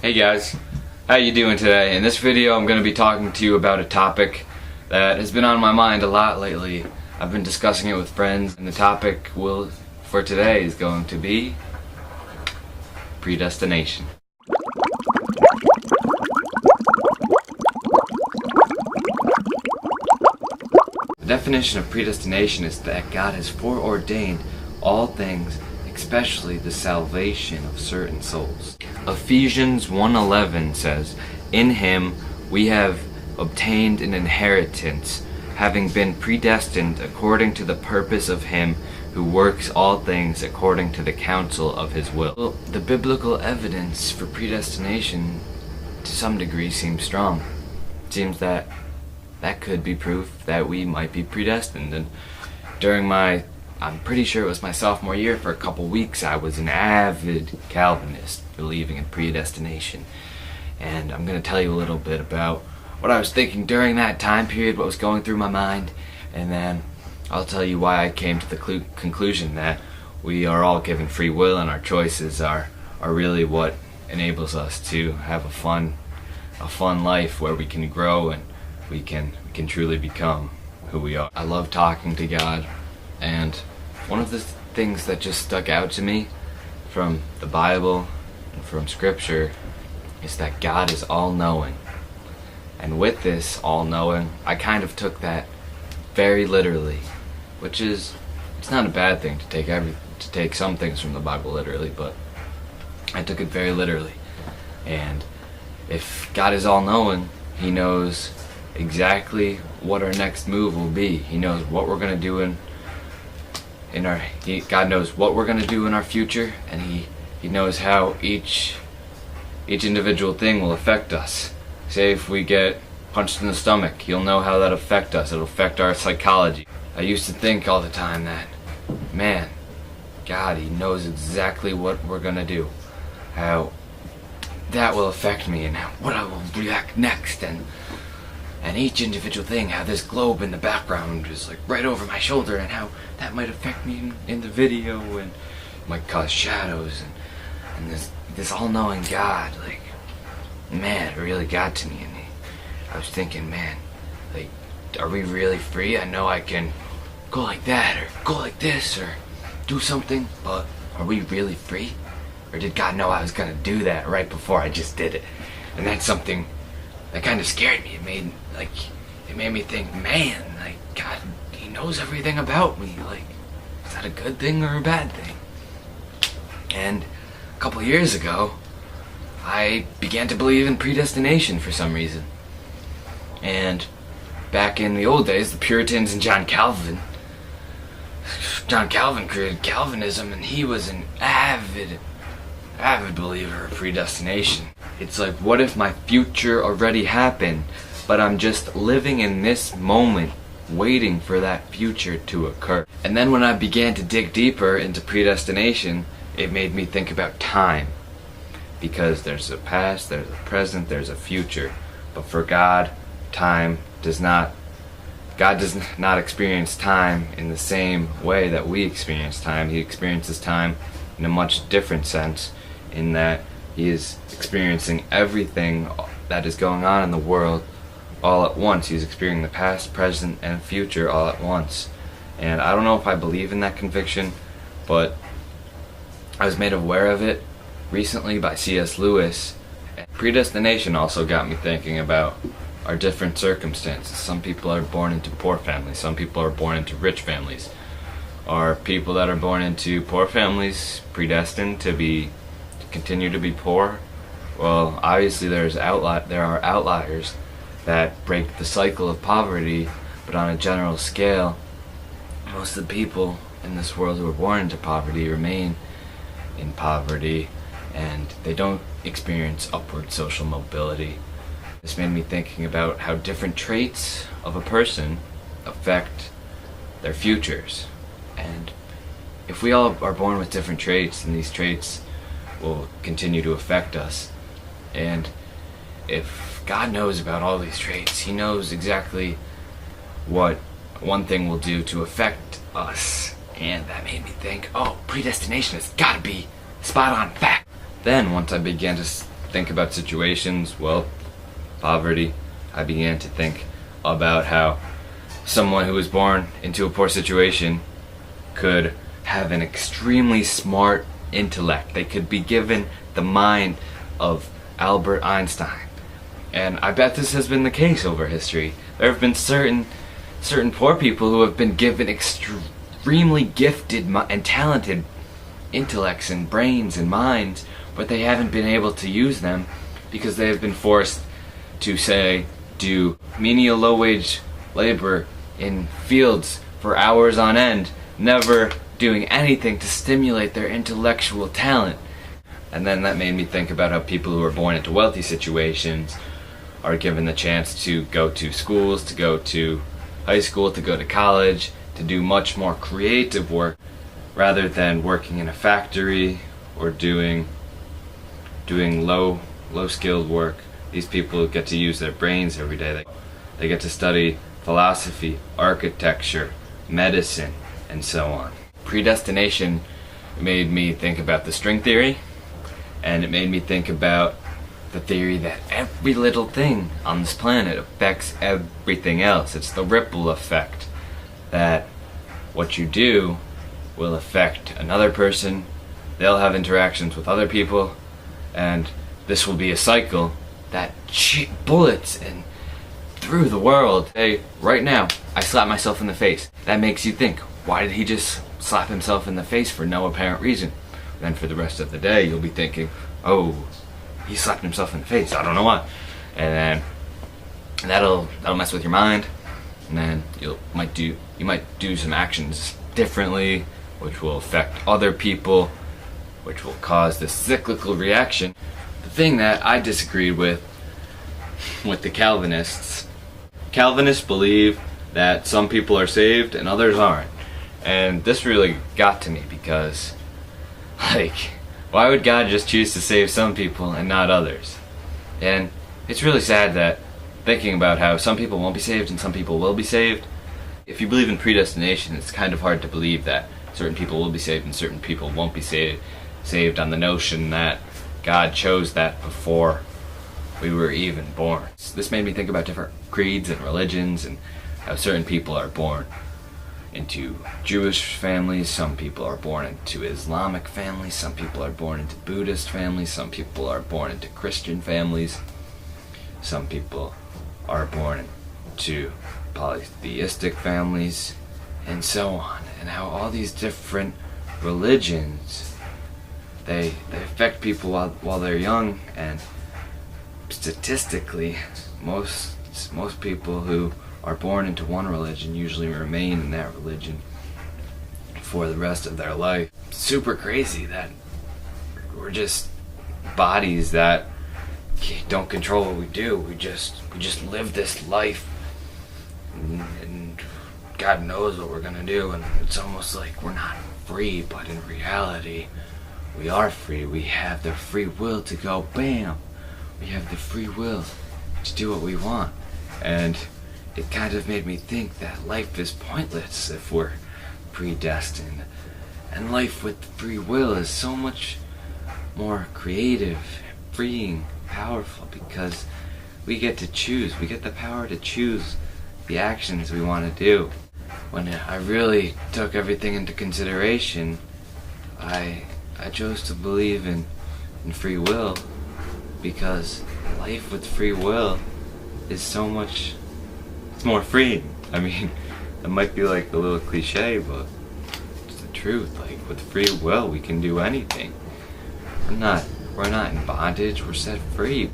Hey guys, how you doing today? In this video I'm going to be talking to you about a topic that has been on my mind a lot lately. I've been discussing it with friends, and the topic for today is going to be predestination. The definition of predestination is that God has foreordained all things, especially the salvation of certain souls. Ephesians 1:11 says, "In him we have obtained an inheritance, having been predestined according to the purpose of him who works all things according to the counsel of his will." Well, the biblical evidence for predestination to some degree seems strong. It seems that could be proof that we might be predestined. And during I'm pretty sure it was my sophomore year, for a couple weeks I was an avid Calvinist, believing in predestination. And I'm going to tell you a little bit about what I was thinking during that time period, what was going through my mind, and then I'll tell you why I came to the conclusion that we are all given free will, and our choices are really what enables us to have a fun life where we can grow and we can truly become who we are. I love talking to God, and one of the things that just stuck out to me from the Bible and from Scripture is that God is all-knowing. And with this all-knowing, I kind of took that very literally, which is, it's not a bad thing to take some things from the Bible literally, but I took it very literally. And if God is all-knowing, He knows exactly what our next move will be. He knows what we're going to do God knows what we're going to do in our future, and He knows how each individual thing will affect us. Say if we get punched in the stomach, He'll know how that'll affect us. It'll affect our psychology. I used to think all the time that, man, God, He knows exactly what we're going to do, how that will affect me, and what I will react next, and each individual thing, how this globe in the background is like right over my shoulder, and how that might affect me in the video, and might cause shadows, and this all-knowing God, like, man, it really got to me. And I was thinking, man, like, are we really free? I know I can go like that, or go like this, or do something, but are we really free? Or did God know I was gonna do that right before I just did it? And that's something that kind of scared me. It made me think, man, like, God, He knows everything about me. Like, is that a good thing or a bad thing? And a couple years ago, I began to believe in predestination for some reason. And back in the old days, the Puritans and John Calvin created Calvinism, and he was an avid believer of predestination. It's like, what if my future already happened, but I'm just living in this moment, waiting for that future to occur? And then when I began to dig deeper into predestination, it made me think about time. Because there's a past, there's a present, there's a future. But for God, God does not experience time in the same way that we experience time. He experiences time in a much different sense, in that He is experiencing everything that is going on in the world all at once. He's experiencing the past, present, and future all at once. And I don't know if I believe in that conviction, but I was made aware of it recently by C.S. Lewis. Predestination also got me thinking about our different circumstances. Some people are born into poor families. Some people are born into rich families. Are people that are born into poor families predestined to continue to be poor? Well, obviously there are outliers that break the cycle of poverty, but on a general scale, most of the people in this world who are born into poverty remain in poverty, and they don't experience upward social mobility. This made me thinking about how different traits of a person affect their futures. And if we all are born with different traits, then these traits will continue to affect us. And if God knows about all these traits, He knows exactly what one thing will do to affect us. And that made me think, oh, predestination has got to be spot on fact. Then once I began to think about situations, wealth, poverty, I began to think about how someone who was born into a poor situation could have an extremely smart intellect. They could be given the mind of Albert Einstein. And I bet this has been the case over history. There have been certain poor people who have been given extremely gifted and talented intellects and brains and minds, but they haven't been able to use them because they have been forced to, say, do menial low-wage labor in fields for hours on end, never doing anything to stimulate their intellectual talent. And then that made me think about how people who are born into wealthy situations are given the chance to go to schools, to go to high school, to go to college, to do much more creative work rather than working in a factory or doing low skilled work. These people get to use their brains every day. They get to study philosophy, architecture, medicine, and so on. Predestination made me think about the string theory, and it made me think about the theory that every little thing on this planet affects everything else. It's the ripple effect, that what you do will affect another person, they'll have interactions with other people, and this will be a cycle that bullets and through the world. Hey, right now, I slap myself in the face. That makes you think, why did he just slap himself in the face for no apparent reason? Then for the rest of the day, you'll be thinking, oh, he slapped himself in the face, I don't know why. And then that'll mess with your mind, and then you might do some actions differently, which will affect other people, which will cause this cyclical reaction. The thing that I disagreed with the Calvinists believe that some people are saved and others aren't. And this really got to me because, why would God just choose to save some people and not others? And it's really sad that thinking about how some people won't be saved and some people will be saved. If you believe in predestination, it's kind of hard to believe that certain people will be saved and certain people won't be saved on the notion that God chose that before we were even born. This made me think about different creeds and religions and how certain people are born into Jewish families, some people are born into Islamic families, some people are born into Buddhist families, some people are born into Christian families, some people are born into polytheistic families, and so on. And how all these different religions, they affect people while they're young, and statistically, most people who are born into one religion usually remain in that religion for the rest of their life. It's super crazy that we're just bodies that don't control what we do. We just live this life, and God knows what we're gonna do, and it's almost like we're not free, but in reality we are free. We have the free will to go bam. We have the free will to do what we want. And it kind of made me think that life is pointless if we're predestined. And life with free will is so much more creative, freeing, powerful, because we get to choose. We get the power to choose the actions we want to do. When I really took everything into consideration, I chose to believe in free will, because life with free will is so much, it's more freeing. I mean, it might be like a little cliche, but it's the truth. Like, with free will, we can do anything. We're not in bondage, we're set free.